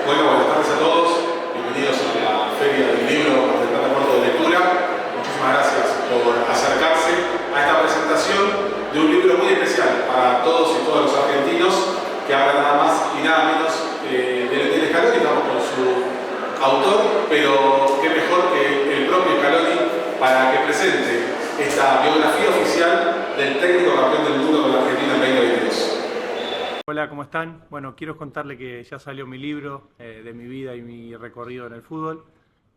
Bueno, buenas tardes a todos. Bienvenidos a la Feria del Libro del Plata Puerto de Lectura. Muchísimas gracias por acercarse a esta presentación de un libro muy especial para todos y todas los argentinos, que habla nada más y nada menos de Lionel Scaloni. Estamos con su autor, pero qué mejor que el propio Scaloni para que presente esta biografía oficial del técnico campeón del mundo con la Argentina en 2022. Hola, ¿cómo están? Bueno, quiero contarles que ya salió mi libro de mi vida y mi recorrido en el fútbol.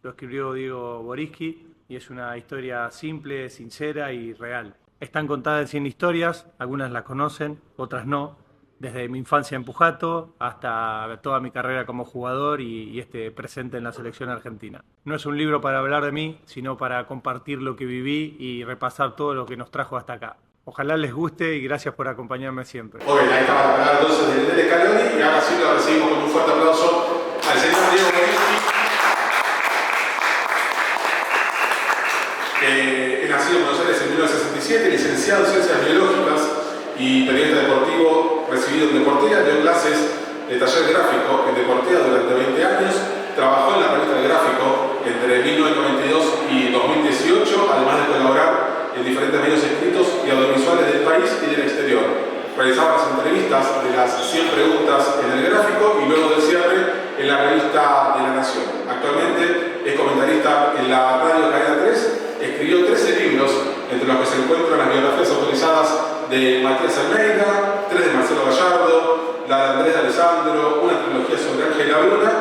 Lo escribió Diego Boriski y es una historia simple, sincera y real. Están contadas en 100 historias, algunas las conocen, otras no. Desde mi infancia en Pujato hasta toda mi carrera como jugador y este presente en la selección argentina. No es un libro para hablar de mí, sino para compartir lo que viví y repasar todo lo que nos trajo hasta acá. Ojalá les guste y gracias por acompañarme siempre. Muy bien, ahí estaba la palabra entonces de Lionel Scaloni y ahora sí lo recibimos con un fuerte aplauso al señor Diego Boriski, que es nacido en Buenos Aires en 1967, licenciado en Ciencias Biológicas y periodista deportivo, recibido en Deportea, dio clases de taller gráfico en Deportea durante 20 años, trabajó en la revista El Gráfico entre 1992 y 2018, además de colaborar en diferentes medios escritos y audiovisuales del país y del exterior. Realizaba las entrevistas de las 100 preguntas en El Gráfico y luego del cierre en la revista de La Nación. Actualmente es comentarista en la radio Cadena 3, escribió 13 libros, entre los que se encuentran las biografías autorizadas de Matías Almeida, 3 de Marcelo Gallardo, la de Andrés Alessandro, una trilogía sobre Ángela Bruna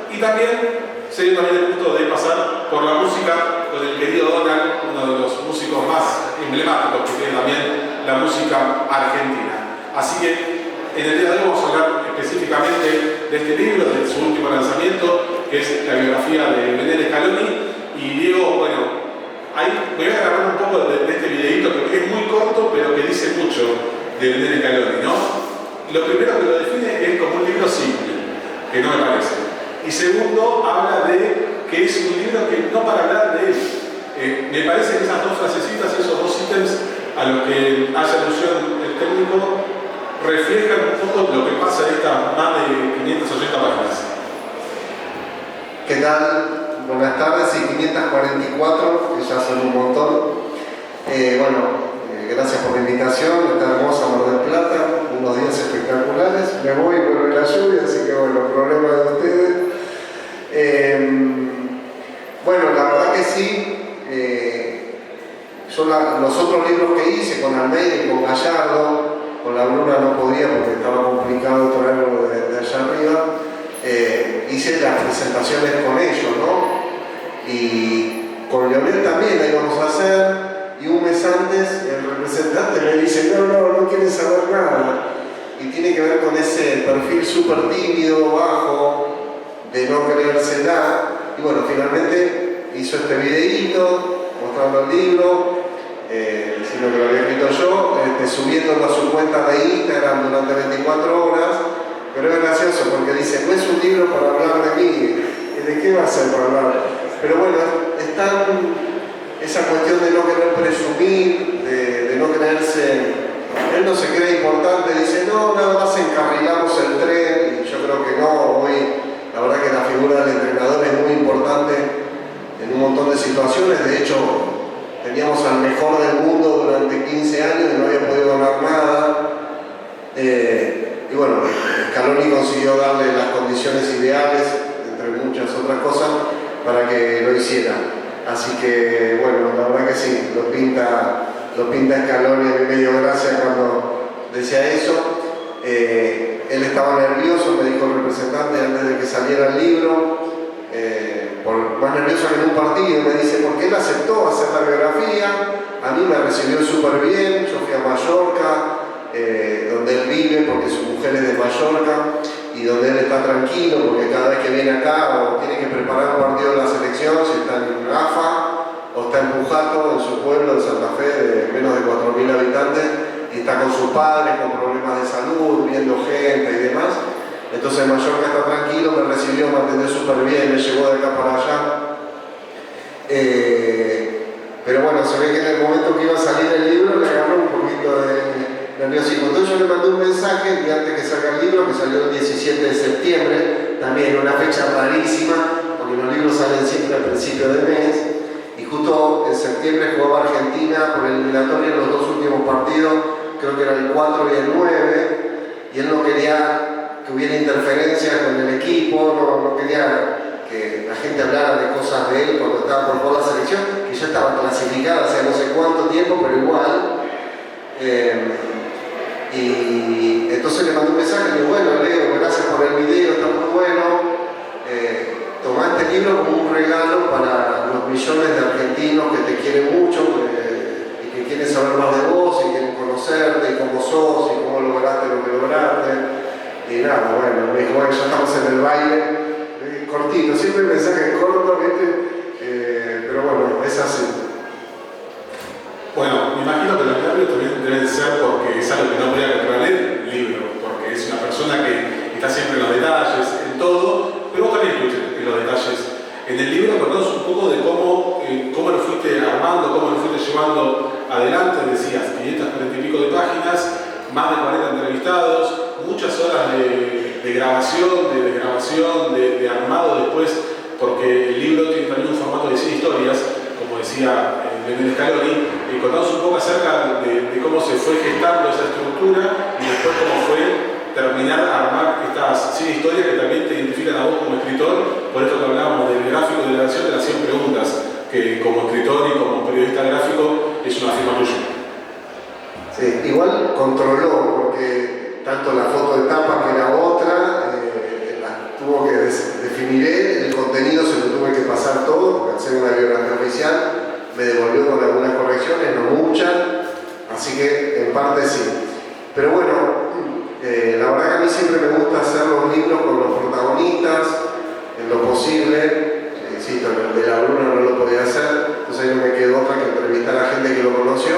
y también se dio también el gusto de pasar por la música con el querido Donald, uno de los músicos más emblemáticos que tiene también la música argentina. Así que en el día de hoy vamos a hablar específicamente de este libro, de su último lanzamiento, que es la biografía de Lionel Scaloni. Y Diego, bueno, ahí me voy a agarrar un poco de este videíto que es muy corto, pero que dice mucho de Lionel Scaloni, ¿no? Lo primero que lo define es como un libro simple, que no me parece. Y segundo, habla de que es un libro que no para hablar de él. Me parece que esas dos frasecitas, esos dos ítems a los que hace alusión el técnico, reflejan un poco lo que pasa en estas más de 580 páginas. ¿Qué tal? Buenas tardes y 544, que ya son un montón. Gracias por la invitación, esta hermosa Mar del Plata, unos días espectaculares. Me voy y vuelve la lluvia, así que bueno, problema de ustedes. La verdad que sí, yo los otros libros que hice con Almeida y con Gallardo, con la Bruna no podía porque estaba complicado traerlo de allá arriba, hice las presentaciones con ellos, ¿no? Y con Lionel también la íbamos a hacer, y un mes antes el representante me dice, no quiere saber nada, y tiene que ver con ese perfil súper tímido, bajo, de no creérsela. Y bueno, finalmente hizo este videíto mostrando el libro, diciendo que lo había escrito yo, subiéndolo a su cuenta de Instagram durante 24 horas. Pero es gracioso porque dice, no es un libro para hablar de mí, ¿de qué va a ser para hablar? Pero bueno, es tan esa cuestión de no querer presumir, de no creerse, él no se cree importante, dice, no, nada más encarrilamos el tren, y yo creo que no. Hoy la verdad que la figura del entrenador es muy importante en un montón de situaciones. De hecho, teníamos al mejor del mundo durante 15 años y no había podido ganar nada. Y bueno, Scaloni consiguió darle las condiciones ideales, entre muchas otras cosas, para que lo hiciera. Así que bueno, la verdad que sí, lo pinta Scaloni. A mí me dio gracia cuando decía eso. Él estaba nervioso, me dijo el representante antes de que saliera el libro, más nervioso que en un partido. Me dice, porque él aceptó hacer la biografía, a mí me recibió súper bien. Yo fui a Mallorca, donde él vive, porque su mujer es de Mallorca, y donde él está tranquilo, porque cada vez que viene acá o tiene que preparar un partido de la selección, si está en AFA o está en Pujato, en su pueblo, en Santa Fe, de menos de 4.000 habitantes, y está con sus padres, con problemas de salud, viendo gente y demás. Entonces Mallorca está tranquilo, me recibió, me atendió súper bien, me llevó de acá para allá. Pero bueno, se ve que en el momento que iba a salir el libro le agarró un poquito de nerviosismo. Entonces yo le mandé un mensaje y antes que salga el libro, que salió el 17 de septiembre, también una fecha rarísima, porque los libros salen siempre al principio de mes, y justo en septiembre jugaba Argentina por el eliminatorio en los dos últimos partidos, creo que era el 4 y el 9, y él no quería que hubiera interferencia con el equipo, no quería que la gente hablara de cosas de él cuando estaba por jugar la selección, que ya estaba clasificada hace no sé cuánto tiempo, pero igual. Y entonces le mandé un mensaje y le digo, bueno, Leo, gracias por el video, está muy bueno. Tomá este libro como un regalo para los millones de argentinos que te quieren mucho y que quieren saber más de vos y quieren conocerte y cómo sos y cómo lograste lo que lograste. Y nada, bueno, me dijo, bueno, ya estamos en el baile, cortito, siempre mensajes cortos, ¿viste? Pero bueno, es así. Bueno, me imagino que los nervios también deben ser porque es algo que no podía controlar el libro, porque es una persona que está siempre en los detalles, en todo, pero vos también estuviste en los detalles. En el libro contanos un poco de cómo lo fuiste armando, cómo lo fuiste llevando adelante. Decías 540 y pico de páginas, más de 40 entrevistados, muchas horas de grabación, de desgrabación, de armado después, porque el libro tiene también un formato de 100 historias, como decía Lionel Scaloni. Contanos un poco acerca de cómo se fue gestando esa estructura y después cómo fue terminar a armar estas 100 historias que también te identifican a vos como escritor, por esto que hablábamos del gráfico de la versión de las 100 preguntas, que como escritor y como periodista gráfico es una firma tuya. Sí, igual controló, porque tanto la foto de tapa que la otra, tuvo que definir él, el contenido se lo tuve que pasar todo, porque al ser una biografía oficial me devolvió con algunas correcciones, no muchas, así que en parte sí. Pero bueno, la verdad que a mí siempre me gusta hacer los libros con los protagonistas, en lo posible. Insisto, el de la Bruna no lo podía hacer, entonces no me quedó otra que entrevistar a gente que lo conoció,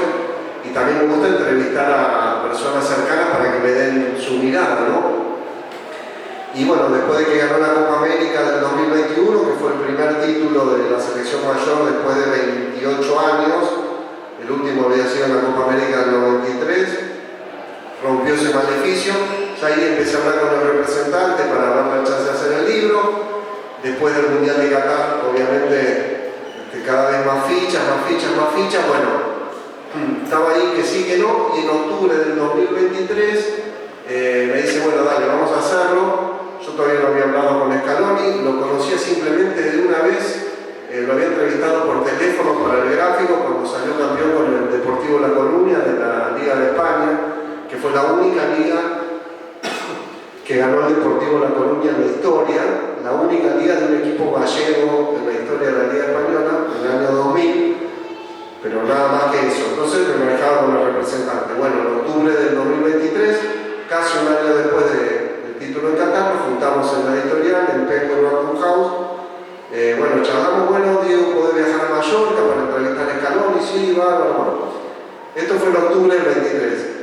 y también me gusta entrevistar a personas cercanas para que me den su mirada, ¿no? Y bueno, después de que ganó la Copa América del 2021, que fue el primer título de la selección mayor después de 28 años, el último había sido en la Copa América del 93, rompió ese maleficio. Ya ahí empecé a hablar con el representante para darle la chance de hacer el libro. Después del Mundial de Qatar, obviamente, cada vez más fichas. Bueno, estaba ahí que sí, que no, y en octubre del 2023 me dice, bueno, dale, vamos a hacerlo. Yo todavía no había hablado con Scaloni, lo conocía simplemente de una vez, lo había entrevistado por teléfono para el gráfico cuando salió campeón con el Deportivo La Coruña de la Liga de España, que fue la única liga que ganó el Deportivo La Coruña en la historia, la única liga de un equipo gallego en la historia de la Liga Española, en el año 2000, pero nada más que eso. Entonces me manejaba con el representante. Bueno, en octubre del 2023, casi un año después del título en Qatar, nos juntamos en la editorial, en Penguin Random House. Bueno, charlamos, bueno, Diego puede viajar a Mallorca para entrevistar a Scaloni, sí, bueno. Esto fue en octubre del 23.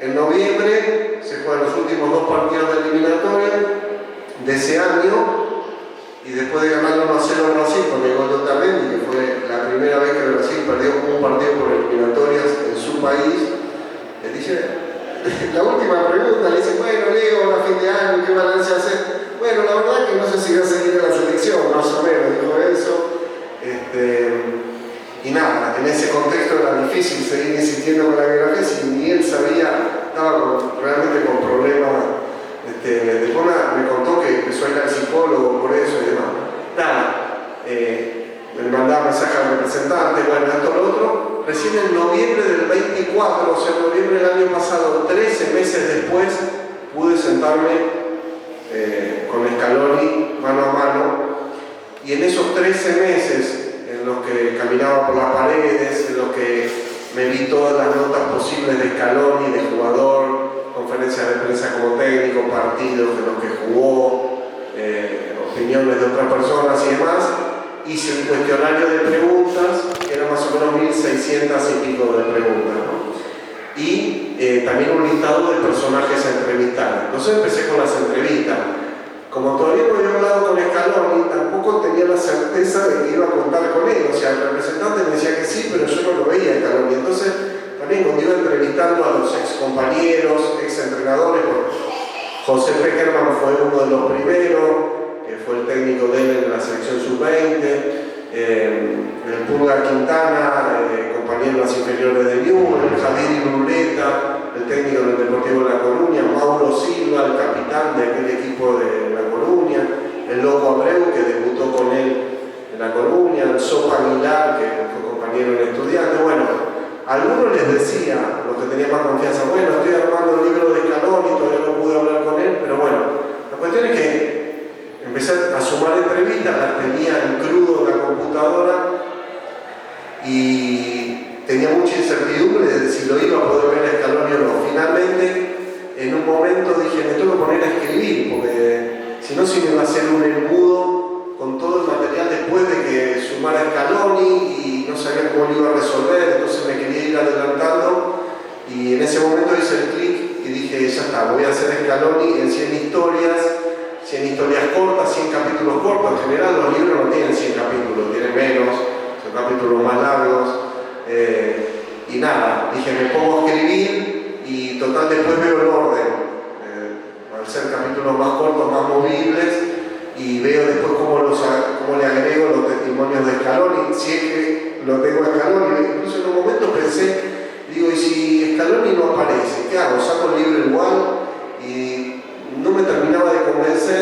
En noviembre se juegan los últimos dos partidos de eliminatoria de ese año, y después de ganar 1-0 a Brasil con el gol de Otamendi, que fue la primera vez que Brasil perdió un partido por eliminatorias en su país, le dice, la última pregunta, le dice, bueno, Leo, a fin de año, ¿qué balance hacer? Bueno, la verdad que no sé si voy a seguir en la selección, más o menos, dijo eso. Y nada, en ese contexto era difícil seguir insistiendo con la biografía, si ni él sabía, estaba realmente con problemas. Después me contó que empezó a ir al psicólogo por eso y demás. Nada, me mandaba mensaje al representante, bueno, esto, lo otro. Recién en noviembre del 24, o sea, en noviembre del año pasado, 13 meses después, pude sentarme con Scaloni mano a mano, y en esos 13 meses en los que caminaba por las paredes, en los que me vi todas las notas posibles de Scaloni, de jugador, conferencias de prensa como técnico, partidos de los que jugó, opiniones de otras personas y demás, hice un cuestionario de preguntas, que era más o menos 1600 y pico de preguntas, ¿no? Y también un listado de personajes a entrevistar. Entonces empecé con las entrevistas. Como todavía no había hablado con Scaloni, tampoco tenía la certeza de que iba a contar con él. O sea, el representante me decía que sí, pero yo no lo veía a Scaloni. Entonces, también cuando iba entrevistando a los ex compañeros, ex entrenadores, José Peckerman fue uno de los primeros, el Sopa Aguilar, que fue compañero en estudiante. Bueno, a algunos les decía, los que tenían más confianza, bueno, estoy armando el libro de Scaloni, todavía no pude hablar con él, pero bueno, la cuestión es que empecé a sumar entrevistas, las tenía en crudo en la computadora y tenía mucha incertidumbre de si lo iba a poder ver a Scaloni o no. Finalmente, en un momento dije, me tengo que poner a escribir, porque si no, si me iba a hacer un embudo con todo el material después de que sumara Scaloni y no sabía cómo lo iba a resolver, entonces me quería ir adelantando y en ese momento hice el clic y dije, ya está, voy a hacer Scaloni en 100 historias cortas, 100 capítulos cortos. En general los libros no tienen 100 capítulos, tienen menos, son capítulos más largos. Y nada, dije, me pongo a escribir y total después veo el orden. Al ser capítulos más cortos, más movibles, y veo después cómo le agrego los testimonios de Scaloni, si es que lo tengo a Scaloni. Incluso en un momento pensé, digo, ¿y si Scaloni no aparece? ¿Qué hago? ¿Saco el libro igual? Y no me terminaba de convencer,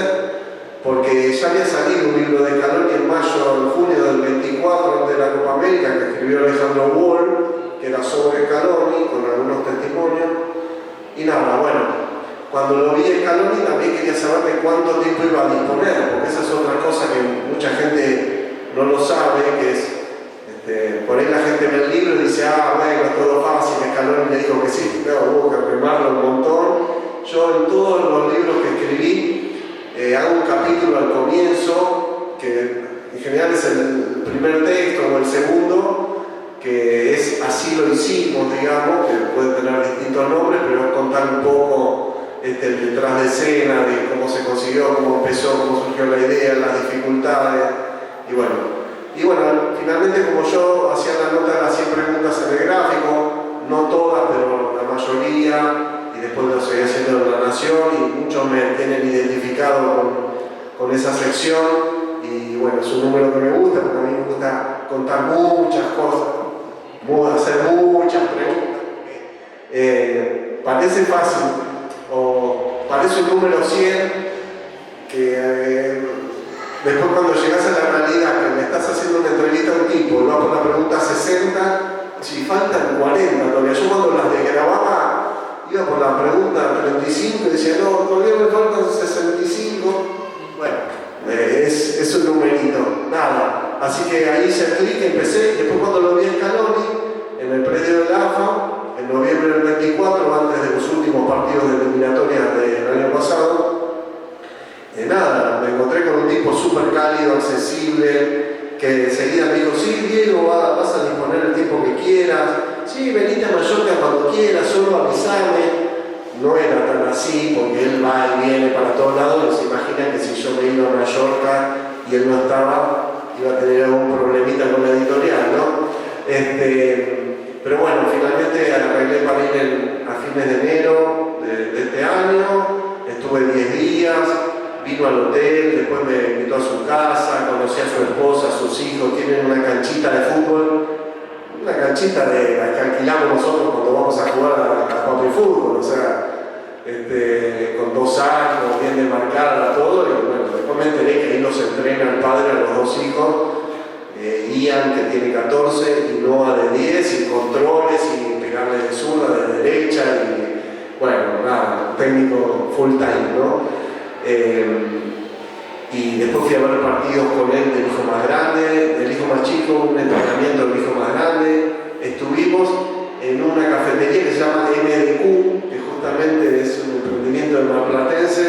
porque ya había salido un libro de Scaloni en junio del 24 de la Copa América, que escribió Alejandro Wall, que era sobre Scaloni, con algunos testimonios. Y nada, bueno, cuando lo vi a Scaloni también quería saber de cuánto tiempo iba a disponer, porque esa es otra cosa que mucha gente no lo sabe, que es, por ahí la gente ve el libro y dice, bueno, es todo fácil, Scaloni le dijo que sí, no, hubo que remarlo un montón. Yo en todos los libros que escribí hago un capítulo al comienzo, que en general es el primer texto o el segundo, que es Así lo hicimos, digamos, que puede tener distintos nombres, pero es contar un poco el detrás de escena, de cómo se consiguió, cómo empezó, cómo surgió la idea, las dificultades, y bueno, finalmente como yo hacía la nota de las 100 preguntas en el gráfico, no todas, pero la mayoría, y después lo seguí haciendo en La Nación, y muchos me tienen identificado con esa sección, y bueno, es un número que me gusta, porque a mí me gusta contar muchas cosas, hacer muchas preguntas. Parece fácil, o parece un número 100, que después cuando llegas a la realidad, que le estás haciendo una entrevista a un tipo y vas por la pregunta 60, si faltan 40 todavía. Yo cuando las desgrababa, iba por la pregunta 35 y decía, no, todavía me faltan 65. Bueno, es un numerito, nada. Así que ahí hice el clic, empecé, después cuando lo vi en Scaloni, en el predio del AFA, en noviembre del 24, antes de los últimos partidos de eliminatoria del año pasado, nada, me encontré con un tipo súper cálido, accesible, que enseguida me dijo, sí, Diego, vas a disponer el tiempo que quieras, sí, venite a Mallorca cuando quieras, solo avísame. No era tan así, porque él va y viene para todos lados, se imagina que si yo me iba a Mallorca y él no estaba, iba a tener algún problemita con la editorial, ¿no? Pero bueno, finalmente arreglé para ir a fines de enero de este año, estuve 10 días, vino al hotel, después me invitó a su casa, conocí a su esposa, a sus hijos, tienen una canchita de fútbol, una canchita que alquilamos nosotros cuando vamos a jugar a papi fútbol, o sea, con 2 años, bien demarcada, todo, y bueno, después me enteré que ahí los entrena el padre a los 2 hijos, Ian, que tiene 14, y Noah de 10, y controles, y pegarle de zurda, de derecha, y bueno, nada, técnico full time, ¿no? Y después fui a ver partidos con él del hijo más grande, del hijo más chico, un entrenamiento del hijo más grande. Estuvimos en una cafetería que se llama MDQ, que justamente es un emprendimiento de marplatense,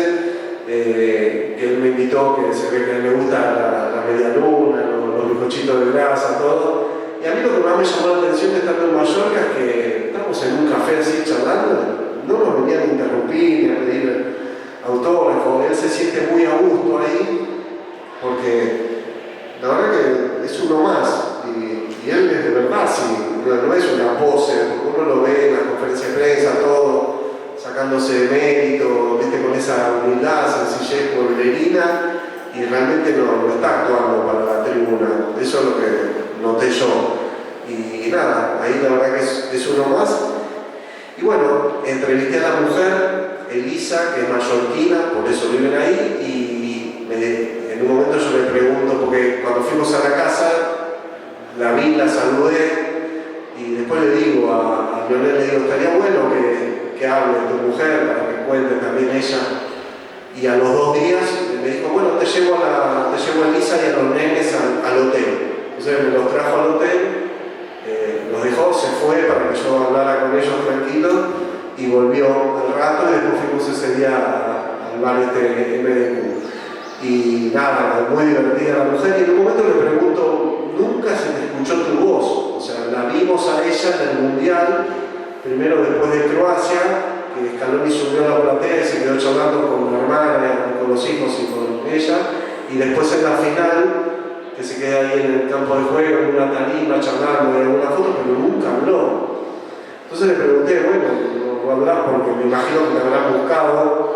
que él me invitó, que se ve que le gusta la media luna, los bizcochitos de grasa, todo. Y a mí lo que más me llamó la atención de estando en Mallorca es que estamos en un café así charlando, no nos venían a interrumpir ni a pedir autógrafo, él se siente muy a gusto ahí, porque la verdad que es uno más, y él es de verdad, sí, no es una pose, porque uno lo ve en las conferencias de prensa, todo, sacándose de mérito, viste, con esa humildad, sencillez pueblerina, y realmente no está actuando para la tribuna, eso es lo que noté yo. Y nada, ahí la verdad que es uno más. Y bueno, entrevisté a la mujer, Elisa, que es mallorquina, por eso viven ahí, y en un momento yo le pregunto, porque cuando fuimos a la casa, la vi, la saludé y después le digo a Lionel, le digo, estaría bueno que hable tu mujer para que cuente también ella. Y a los 2 días me dijo, bueno, te llevo a Elisa y a los nenes al hotel. Entonces me los trajo al hotel, los dejó, se fue para que yo hablara con ellos tranquilo y volvió al rato y después fuimos ese día al bar MDQ. Y nada, muy divertida la mujer y en un momento le pregunto, nunca se te escuchó tu voz, o sea, la vimos a ella en el Mundial, primero después de Croacia, que Scaloni subió a la platea y se quedó charlando con mi hermana, con los hijos y con ella, y después en la final, que se queda ahí en el campo de juego, en una tarima, charlando en alguna foto, pero nunca habló. Entonces le pregunté, bueno, no voy a hablar porque me imagino que te habrán buscado.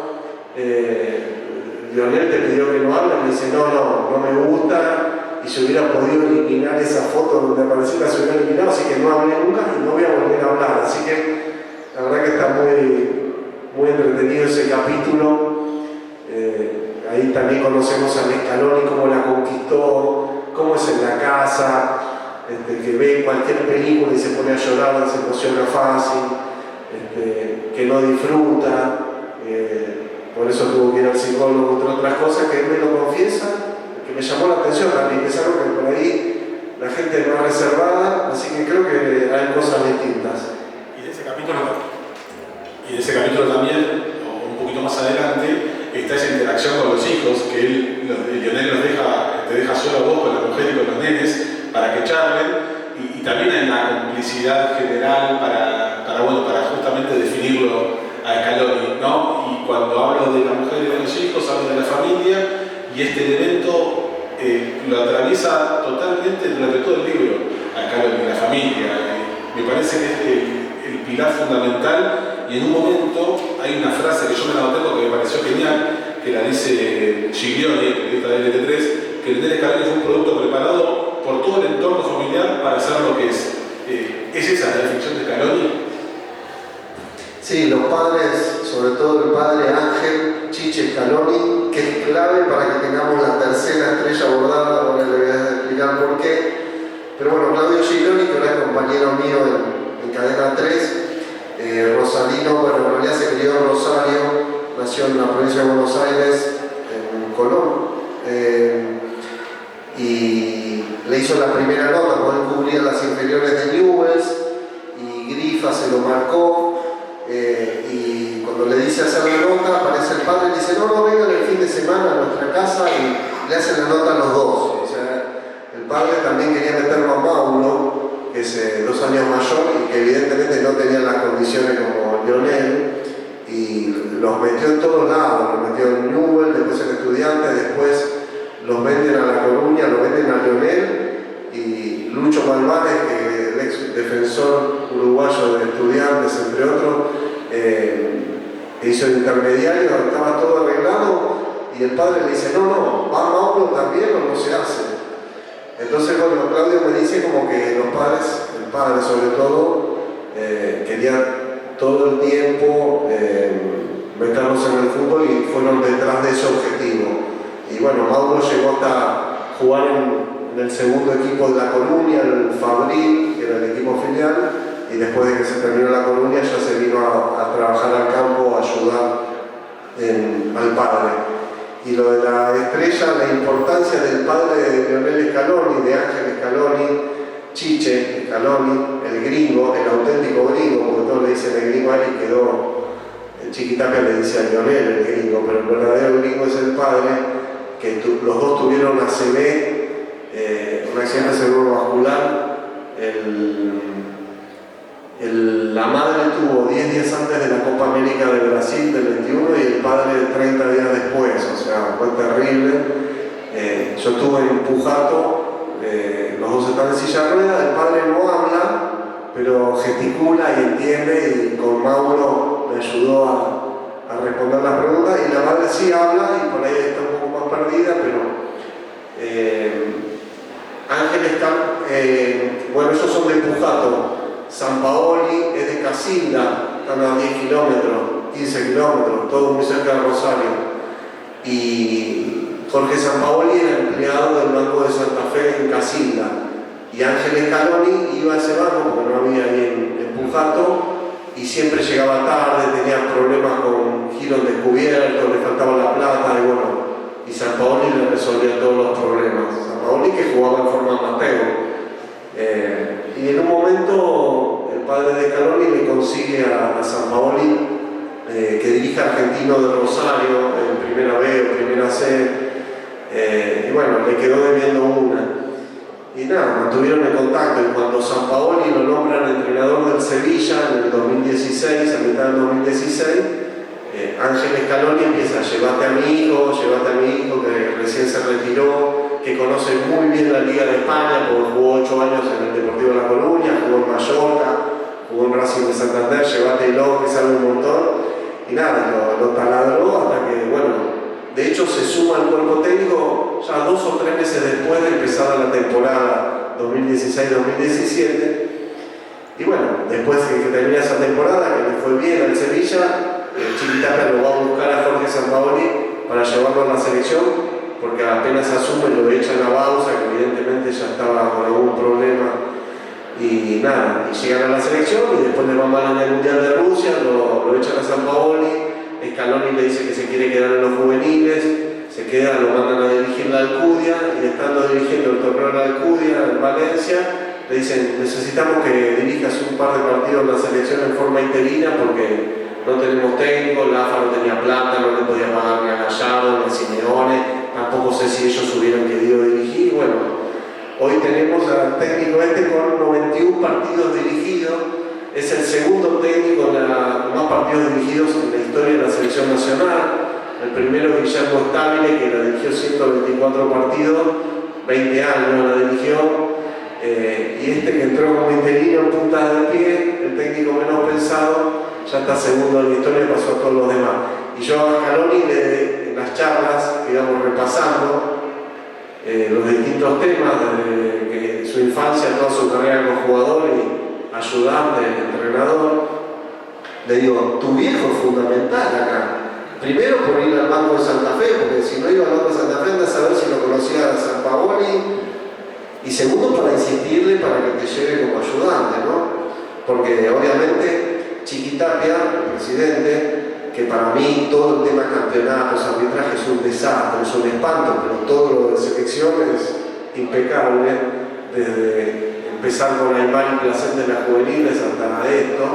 Lionel te pidió que no hable, me dice, no me gusta, y si hubiera podido eliminar esa foto donde aparecía, se hubiera eliminado, así que no hablé nunca y no voy a volver a hablar. Así que la verdad que está muy entretenido ese capítulo. Ahí también conocemos a Scaloni, cómo la conquistó, cómo es en la casa, que ve cualquier película y se pone a llorar, se emociona fácil, que no disfruta, por eso tuvo que ir al psicólogo, entre otras cosas, que él me lo confiesa, que me llamó la atención también, que es algo que por ahí la gente es más reservada, así que creo que hay cosas distintas. Y de ese capítulo también, un poquito más adelante, está esa interacción con los hijos, que Lionel te deja solo a vos con la mujer y con los nenes para que charlen, y también hay una complicidad general para justamente definirlo a Scaloni, ¿no? Y cuando hablo de la mujer y de los hijos, hablo de la familia, y este elemento lo atraviesa totalmente durante todo el libro, a Scaloni, la familia. Me parece que es el pilar fundamental. Y en un momento hay una frase que yo me la anoté porque me pareció genial, que la dice Giglioli, el periodista de LT3, que Lionel Scaloni fue un producto preparado por todo el entorno familiar para ser lo que es. ¿Es esa la definición de Scaloni? Sí, los padres, sobre todo el padre Ángel Chiche Scaloni, que es clave para que tengamos la tercera estrella bordada, ahora le voy a explicar por qué. Pero bueno, Claudio Giglioli, que ahora es compañero mío en Cadena 3, Rosalino, bueno, en realidad se crió en Rosario, nació en la provincia de Buenos Aires, en Colón, y le hizo la primera nota, cuando él cubría las inferiores de Newell's, y Grifa se lo marcó, y cuando le dice hacer la nota, aparece el padre y le dice, no, vengan el fin de semana a nuestra casa, y le hacen la nota a los dos. O sea, el padre también quería meterlo a Mauro, que es 2 años mayor y que evidentemente no tenía las condiciones como Lionel, y los metió en todos lados, los metió en Newell's, después en Estudiantes, después los venden a La Coruña, los venden a Lionel, y Lucho Malvares, que el ex defensor uruguayo de Estudiantes, entre otros, hizo el intermediario, estaba todo arreglado, y el padre le dice, no, ¿va Mauro también o no se hace? Entonces, bueno, Claudio me dice como que los padres, el padre sobre todo, quería todo el tiempo meterlos en el fútbol y fueron detrás de ese objetivo. Y bueno, Mauro llegó hasta jugar en el segundo equipo de La Coruña, el Fabril, que era el equipo filial, y después de que se terminó La Coruña ya se vino a trabajar al campo, a ayudar al padre. Y lo de la estrella, la importancia del padre de Lionel Scaloni, de Ángel Scaloni, Chiche Scaloni, el gringo, el auténtico gringo, porque todos le dicen el gringo a él y quedó, el Chiquitapia le dice a Lionel el gringo, pero el verdadero gringo es el padre, que los dos tuvieron ACV, un accidente cerebrovascular. La madre tuvo 10 días antes de la Copa América de Brasil del 21 y el padre 30 días después, o sea, fue terrible. Yo estuve en Pujato, los dos están en silla de ruedas, el padre no habla, pero gesticula y entiende, y con Mauro me ayudó a responder las preguntas, y la madre sí habla y por ahí está un poco más perdida, pero Ángel está, bueno, ellos son de Pujato. San Paoli es de Casilda, están a 10 kilómetros, 15 kilómetros, todo muy cerca de Rosario. Y Jorge San Paoli era empleado del Banco de Santa Fe en Casilda. y Ángel Scaloni iba a ese banco porque no había ahí en Pujato, y siempre llegaba tarde, tenía problemas con giros descubiertos, le faltaba la plata, y bueno, y Sampaoli le resolvía todos los problemas. Sampaoli que jugaba en forma amateur. Y en un momento el padre de Scaloni le consigue a Sampaoli que dirige Argentino de Rosario en primera B o primera C, y bueno, le quedó debiendo una. Y nada, mantuvieron el contacto, y cuando Sampaoli lo nombran entrenador del Sevilla en el 2016, a mitad del 2016, Ángel Scaloni empieza: llévate a mi hijo que recién se retiró, que conoce muy bien la Liga de España, porque jugó 8 años en el Deportivo La Coruña, jugó en Mallorca, jugó en Racing de Santander, llévatelo, que sabe un montón. Y nada, lo taladró hasta que, bueno, de hecho se suma al cuerpo técnico ya 2 o 3 meses después de empezada la temporada 2016-2017. Y bueno, después que termina esa temporada, que le fue bien al Sevilla, Chiquitapia lo va a buscar a Jorge Sampaoli para llevarlo a la selección, porque apenas asume lo echan a Bausa, que evidentemente ya estaba con algún problema. Y nada, y llegan a la selección y después le va mal en el Mundial de Rusia, lo echan a Sampaoli. Scaloni le dice que se quiere quedar en los juveniles, se queda, lo mandan a dirigir la Alcudia, y estando dirigiendo el torneo de la Alcudia en Valencia, le dicen: necesitamos que dirijas un par de partidos en la selección en forma interina porque no tenemos técnico, la AFA no tenía plata, no le podía pagar ni a Gallardo ni a Simeone, tampoco sé si ellos hubieran querido dirigir. Bueno, hoy tenemos al técnico con 91 partidos dirigidos, es el segundo técnico con más partidos dirigidos en la historia de la selección nacional. El primero es Guillermo Stabile, que la dirigió 124 partidos, 20 años la dirigió, y este que entró como interino en punta de pie, el técnico menos pensado, ya está segundo en la historia, pasó a todos los demás. Y yo a Scaloni en las charlas, digamos, repasando los distintos temas de su infancia, toda su carrera como jugador y ayudante, entrenador, le digo: tu viejo es fundamental acá. Primero por ir al Banco de Santa Fe, porque si no iba al Banco de Santa Fe, andás a ver si lo conocía a Sampaoli. Y segundo, para insistirle para que te lleve como ayudante, ¿no? Porque obviamente Chiquitapia, el presidente, que para mí todo el tema campeonatos, arbitraje es un desastre, es un espanto, pero todo lo de selección es impecable, desde empezar con Aymar y Placente en las juveniles hasta esto.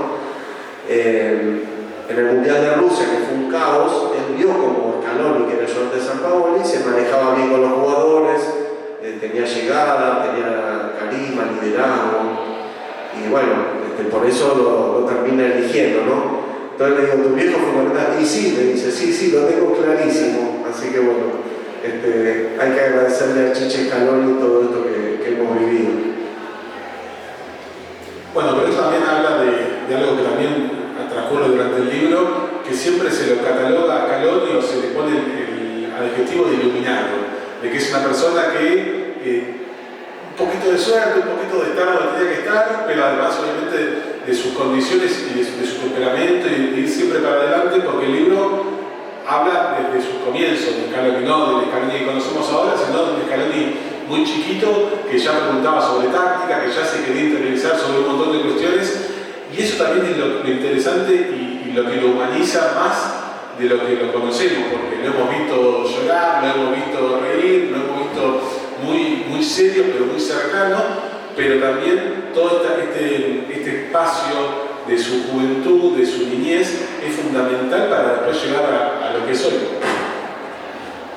En el Mundial de Rusia, que fue un caos, él vio como Scaloni, que era el ayudante de Sampaoli, se manejaba bien con los jugadores, tenía llegada, tenía carisma, liderazgo, y bueno, por eso lo termina eligiendo, ¿no? Entonces le digo: tu viejo fundamental. Y sí, me dice: sí, lo tengo clarísimo. Así que bueno, hay que agradecerle a Chiche Scaloni todo esto que hemos vivido. Bueno, pero eso también habla de algo que también transcurre durante el libro, que siempre se lo cataloga a Scaloni o se le pone el adjetivo de iluminado, de que es una persona que un poquito de suerte, un poquito de estar donde tenía que estar, pero además obviamente de sus condiciones y de su temperamento, y ir siempre para adelante, porque el libro habla desde sus comienzos, de Scaloni, no del Scaloni que conocemos ahora, sino del Scaloni muy chiquito, que ya preguntaba sobre táctica, que ya se quería interiorizar sobre un montón de cuestiones, y eso también es lo interesante y lo que lo humaniza más de lo que lo conocemos, porque lo hemos visto llorar, lo hemos visto reír, lo hemos visto muy serio, pero muy cercano, pero también todo este espacio de su juventud, de su niñez, es fundamental para después llegar a lo que es hoy.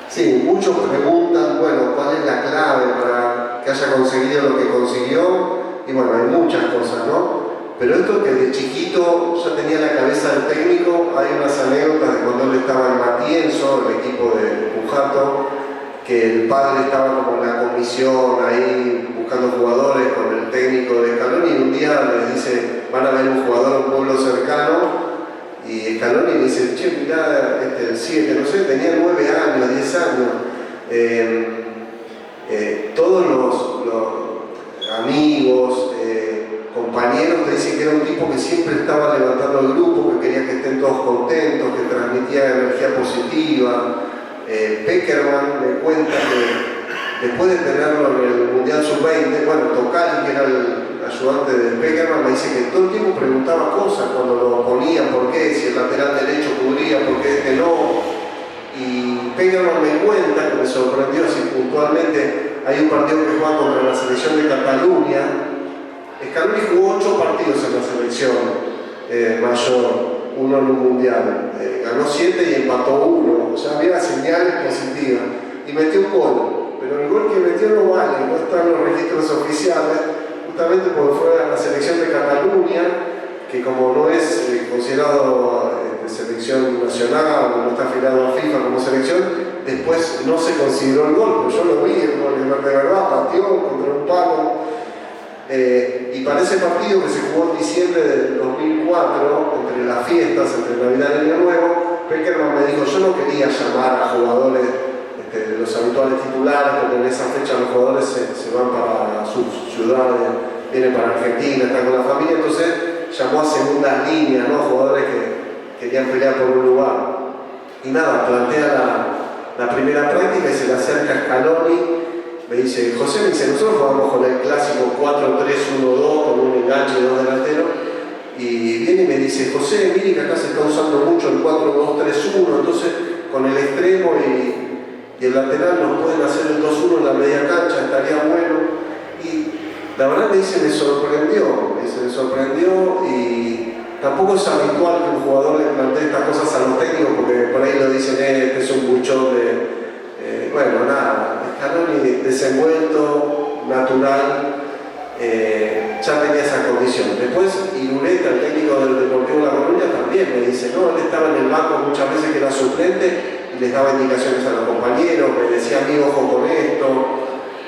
Sí, muchos preguntan, bueno, ¿cuál es la clave para que haya conseguido lo que consiguió? Y bueno, hay muchas cosas, ¿no? Pero esto que de chiquito ya tenía la cabeza del técnico, hay unas anécdotas de cuando él estaba en Matienzo, el equipo de Pujato, que el padre estaba como en la comisión ahí buscando jugadores con el técnico de Scaloni, y un día les dice: van a ver un jugador a un pueblo cercano, y Scaloni le dice: che, mirá, el 7, no sé, tenía 9 años, 10 años. Todos los amigos, compañeros te dicen que era un tipo que siempre estaba levantando el grupo, que quería que estén todos contentos, que transmitía energía positiva. Peckerman me cuenta después de tenerlo en el Mundial Sub-20, bueno, Tocali, que era el ayudante de Peckerman, me dice que todo el tiempo preguntaba cosas cuando lo ponían, por qué, si el lateral derecho cubría, por qué este no. Y Peckerman me cuenta, que me sorprendió así puntualmente, hay un partido que juega contra la selección de Cataluña. Scaloni jugó 8 partidos en la selección mayor, uno en un mundial. Ganó 7 y empató 1, o sea, había señales positivas. Y metió un gol, pero el gol que metió no vale, no está en los registros oficiales, justamente porque fue a la selección de Cataluña, que como no es considerado selección nacional, no está afiliado a FIFA como selección, después no se consideró el gol, pero yo lo vi, el gol de verdad, pateó contra un palo. Y para ese partido que se jugó en diciembre del 2004, entre las fiestas, entre Navidad y Año Nuevo, Peckerman me dijo, yo no quería llamar a jugadores de los habituales titulares, porque en esa fecha los jugadores se van para sus ciudades, vienen para Argentina, están con la familia, entonces llamó a segundas líneas, ¿no? Jugadores que querían pelear por un lugar. Y nada, plantea la primera práctica y se le acerca a Scaloni. Me dice, José, me dice, nosotros jugamos con el clásico 4-3-1-2 con un enganche de 2 delanteros. Y viene y me dice, José, mire que acá se está usando mucho el 4-2-3-1, entonces con el extremo y el lateral nos pueden hacer el 2-1 en la media cancha, estaría bueno. Y la verdad me dice, me sorprendió y tampoco es habitual que un jugador le plantee estas cosas a los técnicos, porque por ahí lo dicen, este es un buchón de... bueno, nada, Scaloni desenvuelto, natural, ya tenía esa condición. Después, Irureta, el técnico del Deportivo La Coruña, también me dice, no, él estaba en el banco muchas veces que era suplente y les daba indicaciones a los compañeros, me decía, amigo, ojo con esto.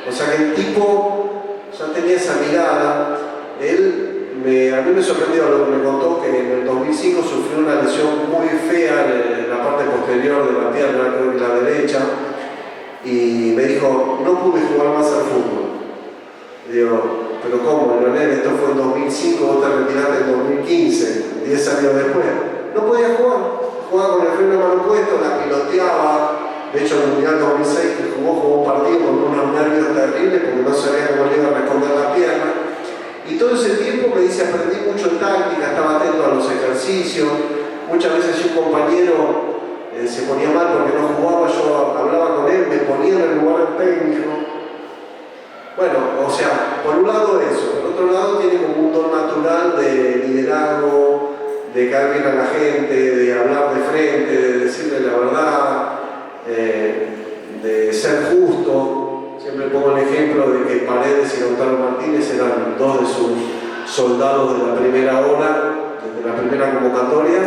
O sea que el tipo ya tenía esa mirada. A mí me sorprendió lo que me contó, que en el 2005 sufrió una lesión muy fea en la parte posterior de la pierna, creo que la derecha, y me dijo, no pude jugar más al fútbol. Y digo, pero ¿cómo, Leonel? Esto fue en 2005, vos te retiraste en 2015, 10 años después. No podía jugar, jugaba con el freno de mano puesto, la piloteaba. De hecho, en el Mundial 2006 que jugó un partido con unos nervios terribles porque no sabía cómo le iba a responder la pierna. Y todo ese tiempo me dice, aprendí mucho en táctica, estaba atento a los ejercicios. Muchas veces si un compañero se ponía mal porque no jugaba, yo hablaba con él, me ponía en el lugar del técnico. Bueno, o sea, por un lado eso, por otro lado tiene como un don natural de liderazgo, de caer bien a la gente, de hablar de frente, de decirle la verdad, de ser justo. Siempre pongo el ejemplo de que Paredes y Lautaro Martínez eran 2 de sus soldados de la primera hora, desde la primera convocatoria,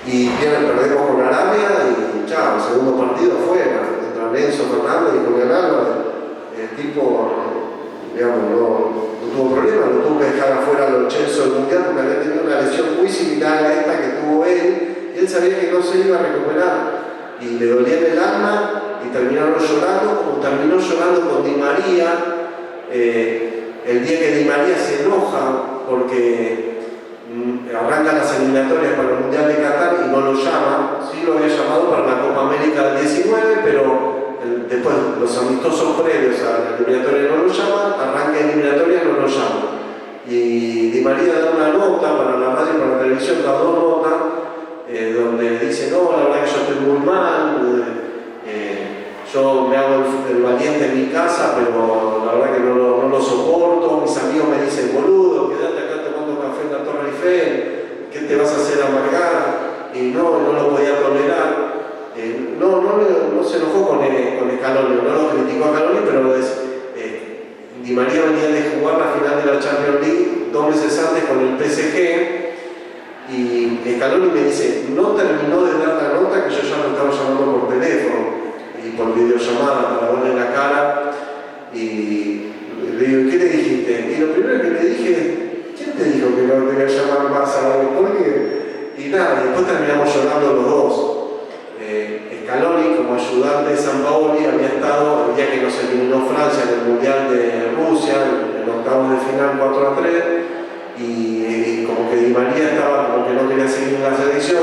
y perdemos con Arabia y chao, el segundo partido afuera, contra Lenzo Fernández y Julián Álvarez. El tipo, digamos, no tuvo problema, lo tuvo que dejar afuera a los Chelsea del Mundial porque había tenido una lesión muy similar a esta que tuvo él, y él sabía que no se iba a recuperar. Y le dolía en el alma y terminaron llorando, como terminó llorando con Di María, el día que Di María se enoja porque arranca las eliminatorias para el Mundial de Qatar y no lo llama. Sí lo había llamado para la Copa América del 19, pero después los amistosos previos a la eliminatoria no lo llaman, arranca eliminatoria no lo llaman. Y Di María da una nota para la radio y para la televisión, da 2 notas, donde dice, no, la verdad que yo estoy muy mal, yo me hago el valiente en mi casa, pero la verdad que no lo soporto, mis amigos me dicen, boludo, quédate acá tomando café en la Torre Eiffel, ¿qué te vas a hacer amargar? Y no lo podía tolerar. No se enojó con Scaloni, no lo criticó a Scaloni, pero Di María venía de jugar la final de la Champions League 2 meses antes con el PSG. Y Scaloni me dice, no terminó de dar la nota que yo ya lo estaba llamando por teléfono y por videollamada para verle la cara. Y le digo, ¿qué le dijiste? Y lo primero que le dije, ¿quién te dijo que no te iba a llamar más a vos? Y nada, después terminamos llorando los dos. Scaloni, como ayudante de Sampaoli, había estado el día que nos eliminó Francia en el Mundial de Rusia, en octavos de final 4-3. Y como que Di María estaba como que no quería seguir en la selección,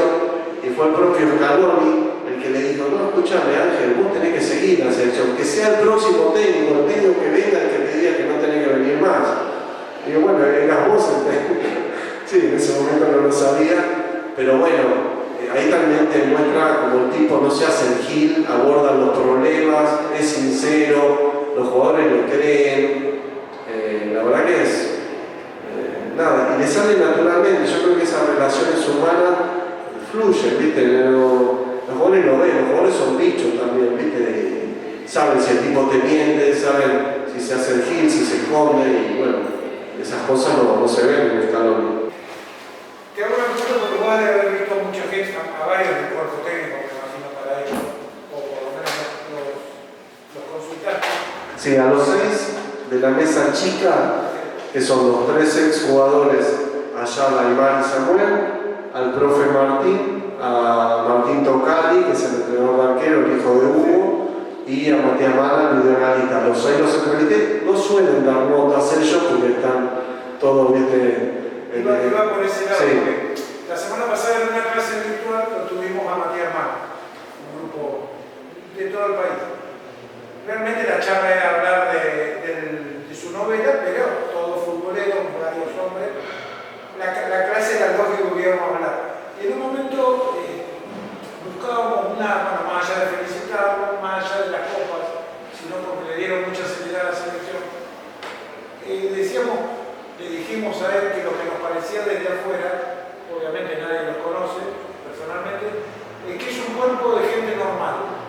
y fue el propio Scaloni el que le dijo, no, escúchame Ángel, vos tenés que seguir la selección, que sea el próximo técnico, el técnico que venga, el que te diga que no tenés que venir más. Y digo, bueno, eras vos el técnico. Sí, en ese momento no lo sabía, pero bueno, ahí también te muestra como el tipo no se hace el gil, aborda los problemas, es sincero, los jugadores lo creen, la verdad que es nada, y le sale naturalmente. Yo creo que esas relaciones humanas fluyen, ¿viste? Los jugadores lo ven, los jugadores son bichos también, ¿viste? Saben si el tipo te miente, saben si se hace el gil, si se esconde, y bueno, esas cosas no se ven en el Scaloni. Te hago una pregunta porque vos has de haber visto mucha gente, a varios del cuerpo técnico, me imagino, para ellos, o por lo menos los consultaste. Sí, a los 6 de la mesa chica, que son los 3 exjugadores, Ayala, Iván y Samuel, al profe Martín, a Martín Tocali, que es el entrenador de arquero, el hijo de Hugo, y a Matías Mana, el videoanalista. Los 6 los entrevisté, no suelen dar notas ellos porque están todos, ¿viste? Iba por ese lado, sí. porque la semana pasada en una clase virtual lo tuvimos a Matías Mana, un grupo de todo el país. Realmente la charla era hablar de su novela, pero todos futboleros, varios hombres. La clase era lógico que íbamos a hablar. Y en un momento buscábamos una, bueno, más allá de felicitarlo, más allá de las copas, sino porque le dieron mucha seriedad a la selección. Le dijimos a él que lo que nos parecía desde afuera, obviamente nadie los conoce personalmente, es que es un cuerpo de gente normal,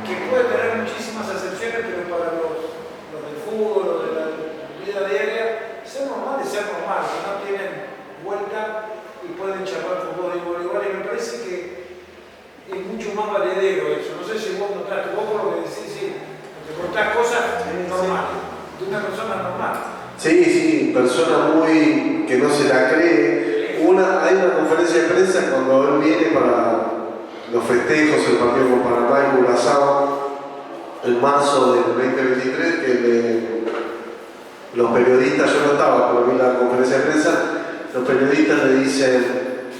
que puede tener muchísimas excepciones, pero para los del fútbol o de la vida diaria, ser normal es ser normal, si no tienen vuelta y pueden charlar con vos de igual, y me parece que es mucho más valedero eso. No sé si vos notaste, vos por lo que decís, sí, te contás cosas normales, de una persona normal. Sí, persona muy que no se la cree. Hay una conferencia de prensa cuando él viene para los festejos, el partido con Panamá y Curazao, en marzo del 2023, que los periodistas, yo no estaba, pero vi la conferencia de prensa, los periodistas le dicen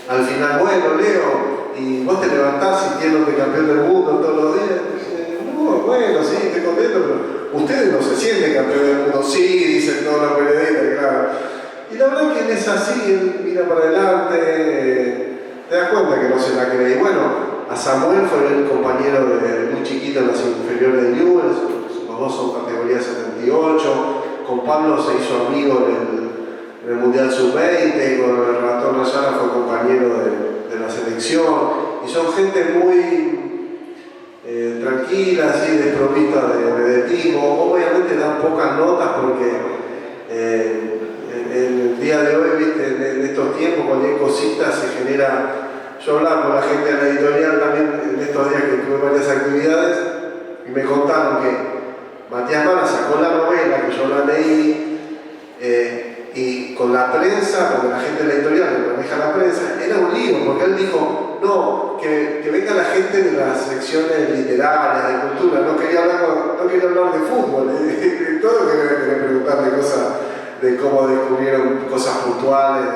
al final, bueno, Leo, ¿y vos te levantás sintiéndote campeón del mundo todos los días? No, bueno, sí, estoy contento, pero ustedes no se sienten campeón del mundo. Sí, dicen todos los periodistas, claro. Y la verdad que él es así, él mira para adelante, te das cuenta que no se la cree. Y bueno, a Samuel fue el compañero de muy chiquito en las inferiores de Newell's, los dos son categoría 78. Con Pablo se hizo amigo en el Mundial Sub-20, con el Ratón Ayala fue compañero de la selección. Y son gente muy tranquila, así, desprovista de vedetismo. Obviamente dan pocas notas porque en el día de hoy, ¿viste? En estos tiempos, cualquier cosita se genera. Yo hablaba con la gente de la editorial también en estos días que tuve varias actividades y me contaron que Matías Mana sacó la novela, que yo la leí, y con la prensa, porque la gente de la editorial que maneja la prensa, era un lío, porque él dijo, no, que venga la gente de las secciones literarias, de cultura, no quería hablar de fútbol, de todo quería preguntarle cosas de cómo descubrieron cosas puntuales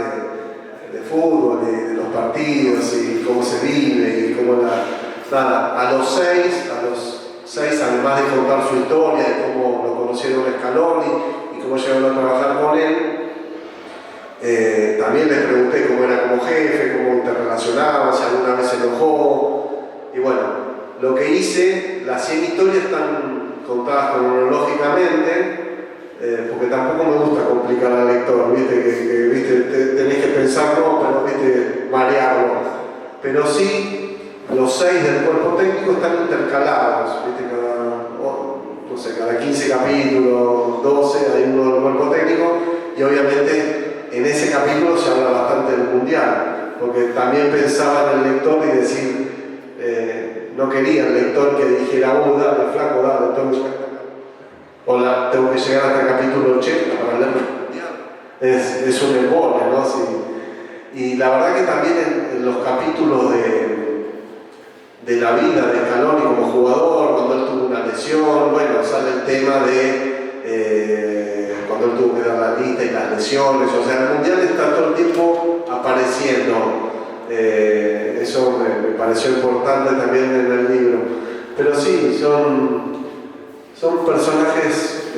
de fútbol, de los partidos, y cómo se vive, y cómo a los seis, además de contar su historia, de cómo lo conocieron a Scaloni y cómo llegaron a trabajar con él, también les pregunté cómo era como jefe, cómo interrelacionaba, si alguna vez se enojó. Y bueno, lo que hice, las 100 historias están contadas cronológicamente, porque tampoco me gusta complicar al lector, ¿viste? ¿Viste? Tenés que pensarlo, pero ¿viste? Marearlo. Pero sí, los 6 del cuerpo técnico están intercalados, ¿viste? Cada 15 capítulos, 12, hay uno del cuerpo técnico, y obviamente en ese capítulo se habla bastante del mundial, porque también pensaba en el lector y decir, no quería el lector que dijera, dale, flaco, dale, tengo que llegar hasta el capítulo 80 para leer el mundial. Es un embole, ¿no? Sí. Y la verdad que también en los capítulos de la vida de Scaloni como jugador, cuando él tuvo una lesión, bueno, sale el tema de cuando él tuvo que dar la lista y las lesiones, o sea, el mundial está todo el tiempo apareciendo eso me pareció importante también en el libro. Pero sí, son personajes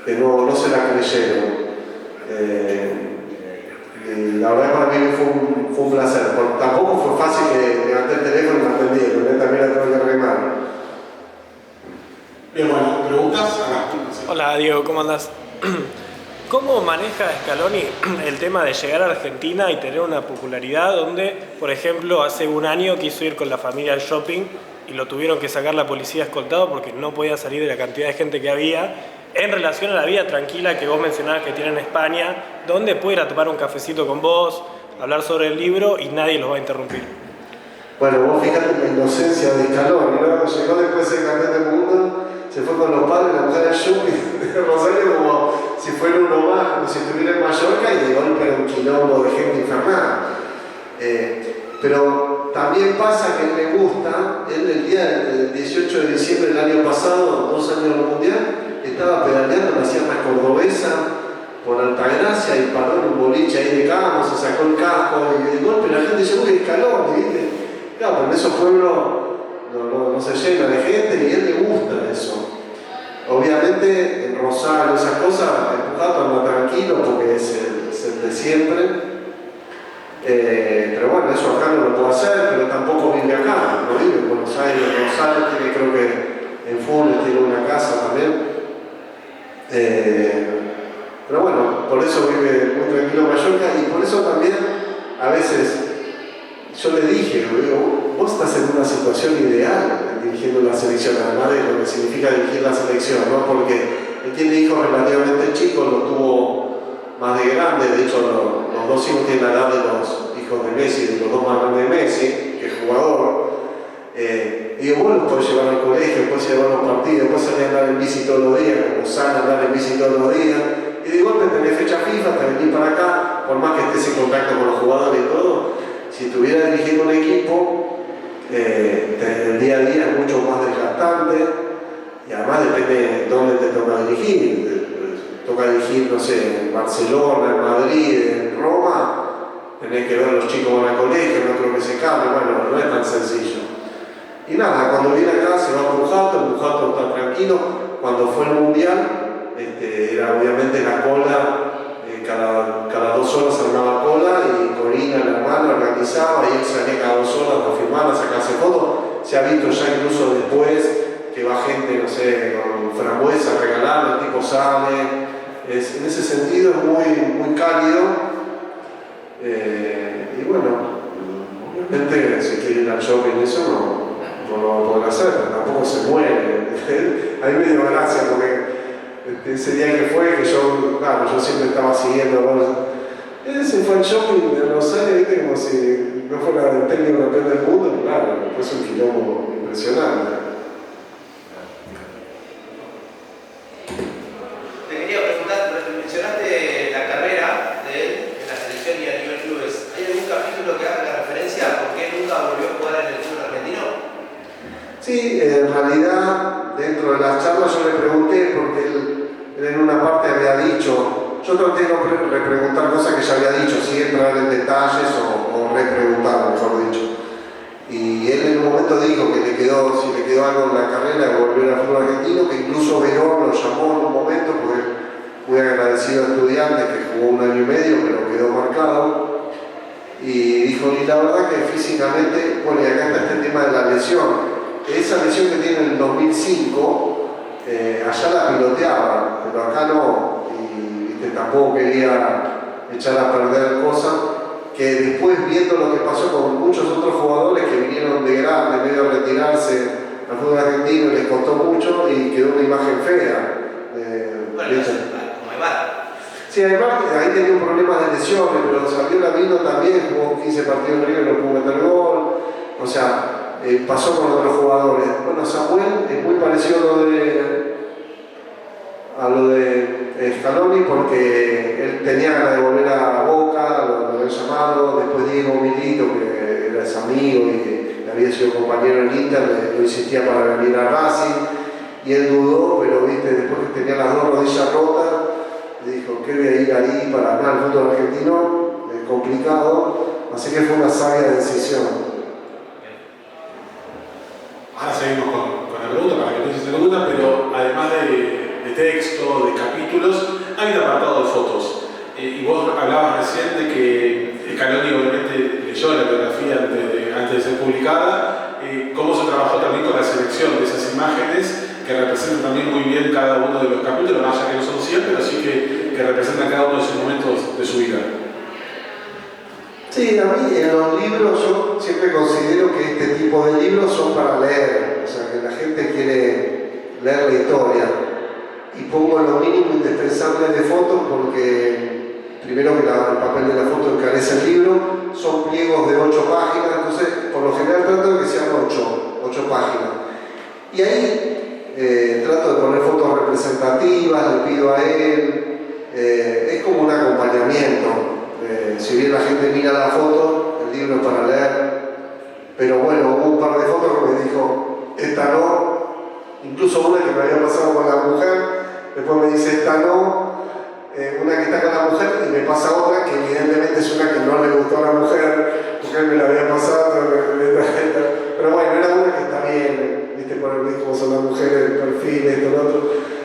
que no se la creyeron. Y la verdad para mí fue un placer. Tampoco fue fácil que levanté el teléfono y me atendieron, también la tuve que remar. Bien, bueno, ¿preguntas? Hola Diego, ¿cómo andás? ¿Cómo maneja Scaloni el tema de llegar a Argentina y tener una popularidad donde, por ejemplo, hace un año quiso ir con la familia al shopping y lo tuvieron que sacar la policía escoltado porque no podía salir de la cantidad de gente que había, en relación a la vida tranquila que vos mencionabas que tiene en España, donde puede ir a tomar un cafecito con vos, hablar sobre el libro y nadie los va a interrumpir? Bueno, vos fíjate la inocencia de Scaloni, ¿no? Llegó después de ser campeón del mundo, se fue con los padres, la mujer al shopping de Rosario como si fuera uno más, como si estuviera en Mallorca y de golpe era un quilombo de gente infernal. Pero también pasa que él le gusta, él el día del 18 de diciembre del año pasado, 2 años del Mundial, estaba pedaleando en la Sierra Cordobesa por Altagracia y paró en un boliche ahí de Camo, se sacó el casco y de golpe la gente dice, uy, Scaloni, ¿viste? Claro, pero en esos pueblos no se llena de gente y a él le gusta eso. Obviamente en Rosario, esas cosas, empujado anda tranquilo porque es el de siempre. Pero bueno, eso acá no lo puedo hacer, pero tampoco vive acá, no vive en Buenos Aires, en Rosario, tiene, creo que en Funes tiene una casa también. Pero bueno, por eso vive muy tranquilo en Mallorca y por eso también a veces yo le dije, digo, vos estás en una situación ideal dirigiendo la selección, además de lo que significa dirigir la selección, ¿no? Porque él tiene hijos relativamente chicos, lo tuvo más de grande, de hecho los 2 hijos tienen la edad de los hijos de Messi, de los 2 más grandes de Messi, que es jugador. Y digo, vos los podés llevar al colegio, podés llevar a los partidos, podés salir a andar en bici todos los días, como sana andar en bici todos los días, y de golpe tenés fecha FIFA, te venís para acá, por más que estés en contacto con los jugadores y todo. Si estuvieras dirigiendo un equipo, el día a día es mucho más desgastante y además depende de dónde te toca dirigir. Toca dirigir, no sé, en Barcelona, en Madrid, en Roma, tenés que ver los chicos van al colegio, no creo que se cambie, bueno, no es tan sencillo. Y nada, cuando viene acá se va a Pujato está tranquilo. Cuando fue el Mundial, era obviamente la cola. Cada 2 horas armaba cola y Corina, la hermana, organizaba y él salía cada 2 horas a filmar, a sacarse fotos. Se ha visto ya incluso después que va gente, no sé, con frambuesa a regalarle, el tipo sale. En ese sentido es muy cálido. Y bueno, obviamente si quiere ir al shopping eso no lo va a poder hacer, tampoco se muere. A mí me dio gracia porque ese día que fue, que yo siempre estaba siguiendo, bueno, se fue al shopping de Rosario, ¿viste? Como si no fuera el técnico campeón del mundo, claro, después un quilombo impresionante. Te quería preguntar, mencionaste la carrera de él en la selección y a nivel clubes. ¿Hay algún capítulo que haga referencia a por qué nunca volvió a jugar en el fútbol argentino? Sí, en realidad, dentro de las charlas yo le pregunté, porque él en una parte había dicho, yo traté de repreguntar cosas que ya había dicho, sin entrar en detalles o repreguntar, mejor dicho. Y él en un momento dijo que si le quedó algo en la carrera de volver al fútbol argentino, que incluso Verón lo llamó en un momento, porque muy agradecido a Estudiantes, que jugó 1 año y medio, pero quedó marcado. Y dijo, y la verdad que físicamente, bueno, y acá está este tema de la lesión. Esa lesión que tiene en el 2005, allá la piloteaba, pero acá no, y tampoco quería echar a perder cosas, que después viendo lo que pasó con muchos otros jugadores que vinieron de grande, medio a retirarse al fútbol argentino, les costó mucho y quedó una imagen fea. Bueno, como Aymar. Sí, Aymar ahí tenía un problema de lesiones, pero Saviola vino también, jugó 15 partidos en River, no pudo meter gol, o sea, pasó con otros jugadores. Bueno, Samuel es muy parecido a lo de Scaloni porque él tenía ganas de volver a Boca, lo habían llamado, después Diego Milito, que era su amigo y que había sido compañero en Inter, lo insistía para venir a Racing y él dudó, pero viste, después que tenía las 2 rodillas rotas, le dijo, ¿qué voy a ir ahí para ganar el fútbol argentino? Es complicado. Así que fue una sabia decisión. Ahora seguimos con la pregunta, para que no se pregunta, pero además de texto, de capítulos, hay un apartado de fotos. Y vos hablabas recién de que Scaloni obviamente leyó la biografía antes de ser publicada. ¿Cómo se trabajó también con la selección de esas imágenes que representan también muy bien cada uno de los capítulos, más allá que no son 100, pero sí que representan cada uno de esos momentos de su vida? Sí, a mí en los libros yo siempre considero que este tipo de libros son para leer, o sea, que la gente quiere leer la historia. Y pongo lo mínimo indispensable de fotos porque primero que el papel de la foto encarece el libro, son pliegos de 8 páginas, entonces por lo general trato de que sean 8 páginas. Y ahí trato de poner fotos representativas, le pido a él, es como un acompañamiento. Si bien la gente mira la foto, el libro es para leer, pero bueno, hubo un par de fotos que me dijo, esta no, incluso una que me había pasado con la mujer, después me dice, esta no, una que está con la mujer y me pasa otra que evidentemente es una que no le gustó a la mujer, porque él me la había pasado, pero bueno, era una que está bien, viste, por el mismo son las mujeres, el perfil, esto, lo otro.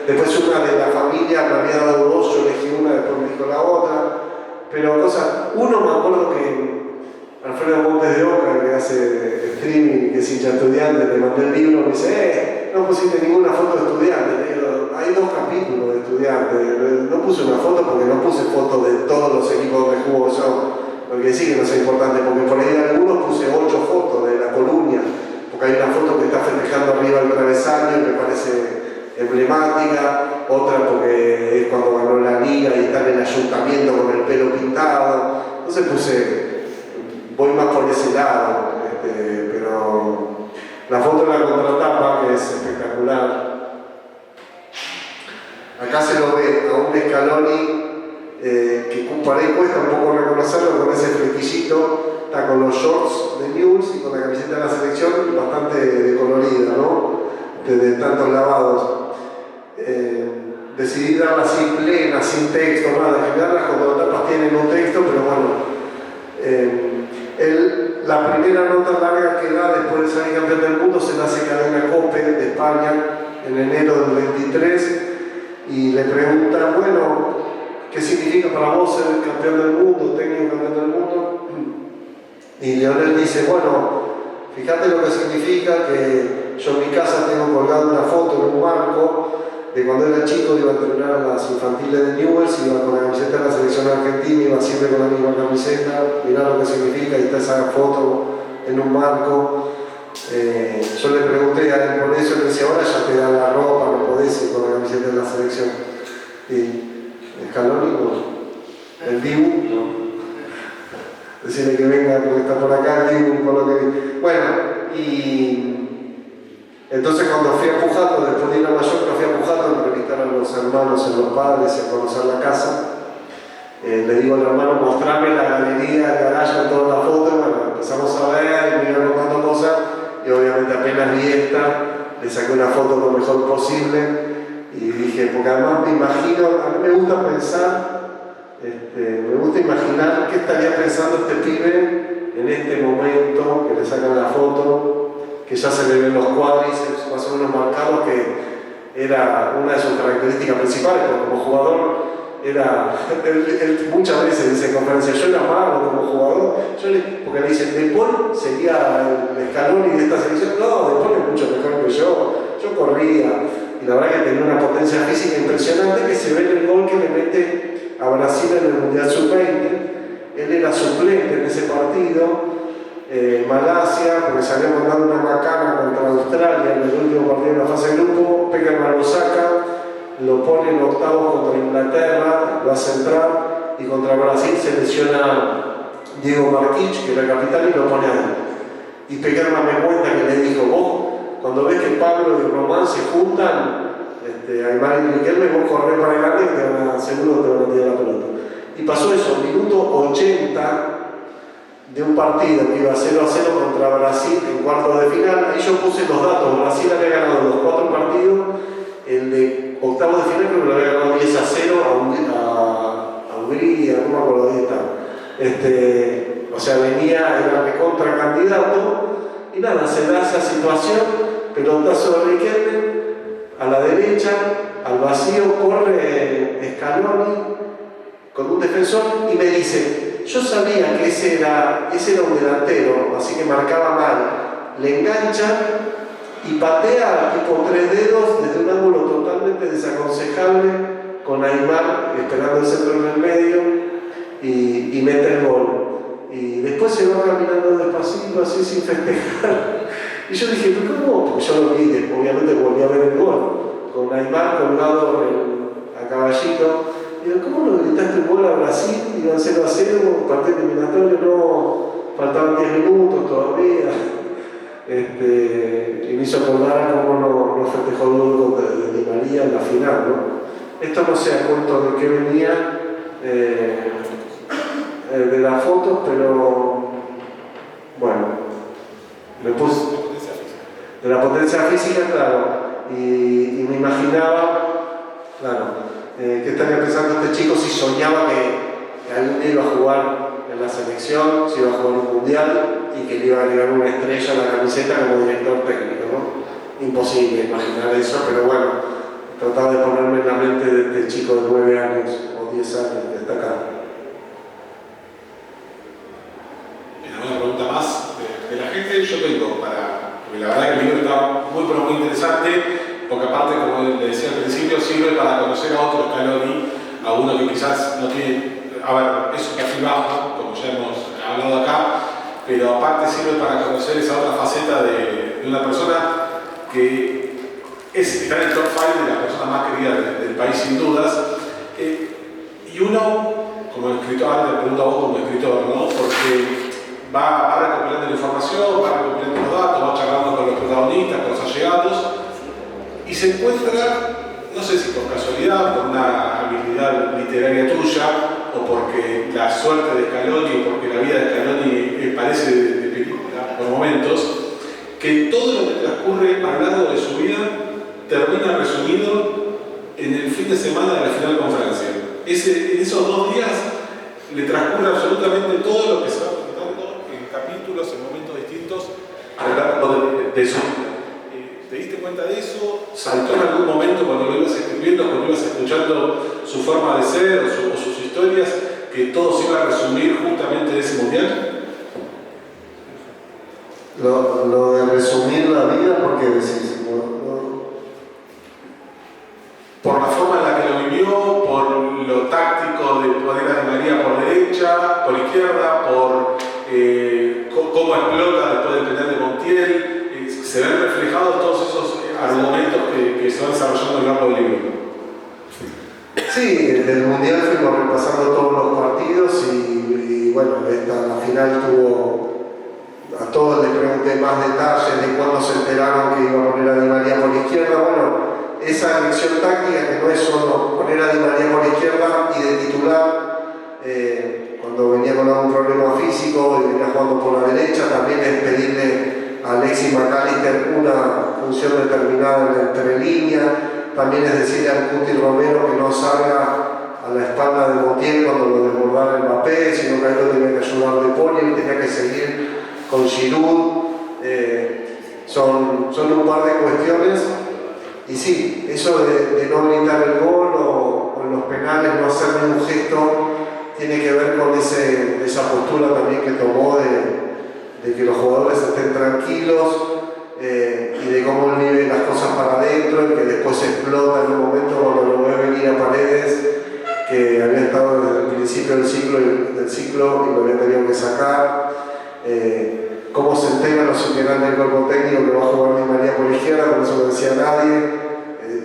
Después una de la familia me había dado dos, yo elegí una, después me dijo la otra. Pero cosas, uno me acuerdo que Alfredo Montes de Oca, que hace streaming, que es hincha estudiante, le mandé el libro, me dice, no pusiste ninguna foto de estudiante. Le digo, hay 2 capítulos de estudiante, no puse una foto porque no puse fotos de todos los equipos que jugó yo, lo que sí que no es importante, porque por ahí de algunos puse 8 fotos de La Coruña, porque hay una foto que está festejando arriba el travesaño y me parece emblemática, otra porque es cuando ganó la liga y está en el ayuntamiento con el pelo pintado. Entonces voy más por ese lado, pero la foto de la contratapa, que es espectacular. Acá se lo ve a un Scaloni que por ahí cuesta un poco reconocerlo con ese flequillito, está con los shorts de Newell's y con la camiseta de la selección bastante decolorida, ¿no? De tantos lavados. Decidí darla así plena, sin texto, nada. En general las contratapas tienen un texto, pero bueno. La primera nota larga que da después de salir campeón del mundo se la hace Cadena COPE de España en enero del 23 y le preguntan, bueno, ¿qué significa para vos ser campeón del mundo, técnico campeón del mundo? Y Lionel dice, bueno, fíjate lo que significa que yo en mi casa tengo colgado una foto en un marco de cuando era chico, iba a entrenar a las infantiles de Newell's, iba con la camiseta de la selección argentina, iba siempre con la misma camiseta, mirá lo que significa, y está esa foto en un marco. Yo le pregunté a él por eso, él decía, ahora ya te dan la ropa, no podés ir con la camiseta de la selección. Y el Scaloni, no. El Dibu, no. Decirle que venga porque está por acá el Dibu, por lo que vi. Bueno, y entonces cuando fui a Pujato, después de ir a Mallorca, fui a Pujato a entrevistar a los hermanos, a los padres, a conocer la casa. Le digo al hermano, mostrame la galería, el garaje, toda la foto. Bueno, empezamos a ver, me iban contando cosas y obviamente apenas vi esta, le saqué una foto lo mejor posible y dije, porque además me imagino, a mí me gusta pensar, me gusta imaginar qué estaría pensando este pibe en este momento que le sacan la foto, que ya se le ven los cuádriceps más o menos marcados, que era una de sus características principales, porque como jugador él muchas veces dice en conferencia, yo era malo como jugador, porque le dicen, De Paul sería el Scaloni de esta selección, no, De Paul es mucho mejor que yo corría, y la verdad que tenía una potencia física impresionante que se ve en el gol que le mete a Brasil en el Mundial Sub-20, él era suplente en ese partido, Malasia, porque se había mandado una macana contra Australia en el último partido de la fase de grupo, Peckerman lo saca, lo pone en octavos contra Inglaterra, lo hace entrar y contra Brasil se lesiona Diego Marquich, que era el capitán, y lo pone a él. Y Peckerman me cuenta que le dijo, vos, cuando ves que Pablo y Román se juntan, Aymar y Riquelme, vos corrés para adelante que seguro te van a tirar la pelota. Y pasó eso, minuto 80 de un partido que iba 0-0 contra Brasil en cuartos de final. Ahí yo puse los datos, Brasil había ganado los 4 partidos, el de octavos de final creo que lo había ganado 10-0 a Hungría, no me acuerdo, ahí está. o sea, era recontra candidato, y nada, se da esa situación, pelotazo de Riquelme, a la derecha, al vacío, corre Scaloni con un defensor y me dice, yo sabía que ese era un delantero, así que marcaba mal, le engancha y patea tipo 3 dedos desde un ángulo totalmente desaconsejable con Aymar esperando el centro en el medio y mete el gol. Y después se va caminando despacito así sin festejar. Y yo dije, ¿pero cómo? Porque yo lo vi, obviamente volví a ver el gol, con Aymar colgado a caballito. Y digo, ¿cómo no gritaste el gol a Brasil? Iban 0-0, partido eliminatorio, no, faltaban 10 minutos todavía. Y me hizo acordar a cómo no festejó el gol de Di María en la final, ¿no? Esto no sé a cuento de qué venía de las fotos, pero bueno, me puse de la potencia física, claro, y me imaginaba, claro, que estaría pensando este chico si soñaba que algún día iba a jugar en la selección, si iba a jugar un mundial y que le iba a llegar una estrella a la camiseta como director técnico, ¿no? Imposible imaginar eso, pero bueno, trataba de ponerme en la mente de este chico de 9 años o 10 años que está acá. Una pregunta más de la gente, yo tengo porque la verdad que el libro está muy pero muy interesante, porque aparte, como le decía al principio, sirve para conocer a otro Scaloni, a uno que quizás no tiene, a ver, es un perfil bajo, como ya hemos hablado acá, pero aparte sirve para conocer esa otra faceta de una persona que está en el top 5 de las personas más queridas del país sin dudas, y uno, como escritor, ahora te pregunto a vos como escritor, ¿no? Porque va recopilando la información, va recopilando los datos, va charlando con los protagonistas, con los allegados, y se encuentra, no sé si por casualidad, por una habilidad literaria tuya, o porque la suerte de Scaloni, o porque la vida de Scaloni parece de película por momentos, que todo lo que transcurre a lo largo de su vida termina resumido en el fin de semana de la final con Francia. En esos 2 días le transcurre absolutamente todo lo que se va contando en capítulos, en momentos distintos, a lo largo de su vida. ¿Te diste cuenta de eso? ¿Saltó en algún momento cuando lo ibas escribiendo, cuando ibas escuchando su forma de ser o sus historias, que todo se iba a resumir justamente en ese mundial? Lo de resumir la vida, ¿por qué decís? Por la forma en la que lo vivió, por lo táctico de poner a Di María por derecha, por izquierda, por cómo explota después del penal de Montiel, se ven reflejados todos esos argumentos que se van desarrollando a lo largo del libro. Sí, del Mundial fuimos repasando todos los partidos y bueno, la final a todos les pregunté más detalles de cuándo se enteraron que iba a poner a Di María por izquierda. Bueno, esa elección táctica que no es solo poner a Di María por izquierda y de titular cuando venía con algún problema físico y venía jugando por la derecha, también es pedirle a Alexis McAllister una función determinada en la entrelínea, también es decirle al Cuti Romero que no salga a la espalda de Montiel cuando lo desbordara el Mbappé, sino que ahí lo tenía que ayudar De Paul, él tenía que seguir con Giroud. Son un par de cuestiones. Y sí, eso de no gritar el gol o en los penales no hacer ningún gesto tiene que ver con esa postura también que tomó de que los jugadores estén tranquilos y de cómo él vive las cosas para adentro y que después explota en un momento cuando lo ve venir a Paredes, que había estado desde el principio del ciclo y lo había tenido que sacar. Cómo se enteran los integrantes del cuerpo técnico que va a jugar Di María por izquierda, por eso no decía nadie,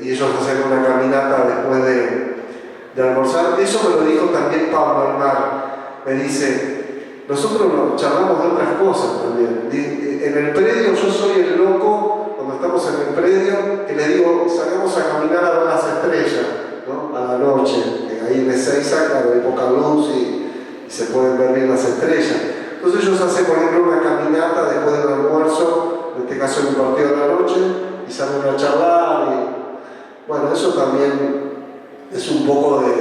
y ellos hacen una caminata después de almorzar. Eso me lo dijo también Pablo Aymar, me dice, nosotros charlamos de otras cosas también. En el predio yo soy el loco, cuando estamos en el predio, que le digo, salgamos a caminar a ver las estrellas, ¿no? A la noche, ahí en Ezeiza, claro, hay poca luz y se pueden ver bien las estrellas. Entonces ellos hacen, por ejemplo, una caminata después del almuerzo, en este caso en un partido de la noche, y salen a charlar. Y, bueno, eso también es un poco de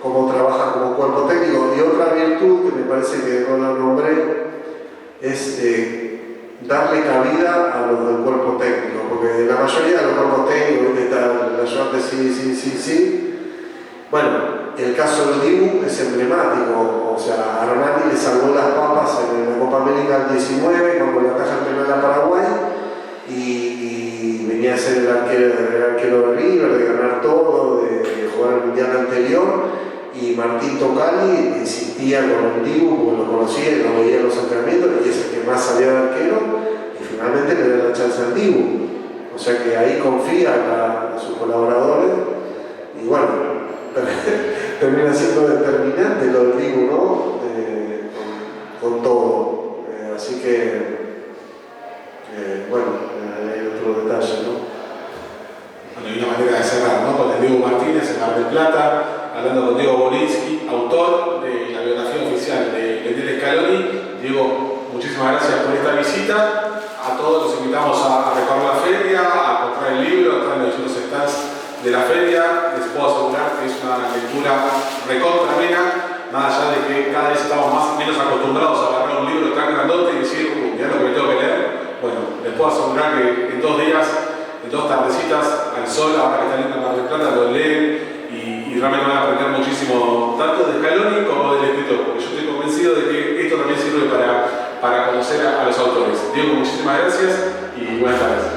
cómo trabaja como cuerpo técnico. Y otra virtud que me parece que no la nombré es darle cabida a los del cuerpo técnico, porque la mayoría de los cuerpos técnicos, el ayudante sí. Bueno, el caso del Dibu es emblemático, o sea, Armani le salvó las papas en la Copa América del 19 cuando le ataja el penal a Paraguay y venía a ser el arquero de River, de ganar todo, de jugar el mundial anterior, y Martín Tocali insistía con el Dibu porque lo conocía y lo veía en los entrenamientos y es el que más salía de arquero y finalmente le da la chance al Dibu, o sea que ahí confía a sus colaboradores y bueno, termina siendo determinante lo del Dibu, ¿no? Con todo. Así que, bueno, hay otro detalle, ¿no? Bueno, hay una manera de cerrar, ¿no? Con el Diego Martínez en Mar del Plata, hablando con Diego Borinsky, autor de la biografía oficial de Lionel Scaloni. Diego, muchísimas gracias por esta visita. A todos los invitamos a recorrer la feria, a comprar el libro, a entrar en los distintos stands de la feria. Les puedo asegurar que es una lectura recontra amena, más allá de que cada vez estamos menos acostumbrados a agarrar un libro tan grandote y decir, mirá lo que me tengo que leer. Bueno, les puedo asegurar que en 2 días, en 2 tardecitas al sol, ahora que está linda Mar del Plata, lo leen y realmente van a aprender muchísimo, tanto de Scaloni como del escritor, porque yo estoy convencido de que esto también sirve para conocer a los autores. Diego, muchísimas gracias y buenas tardes.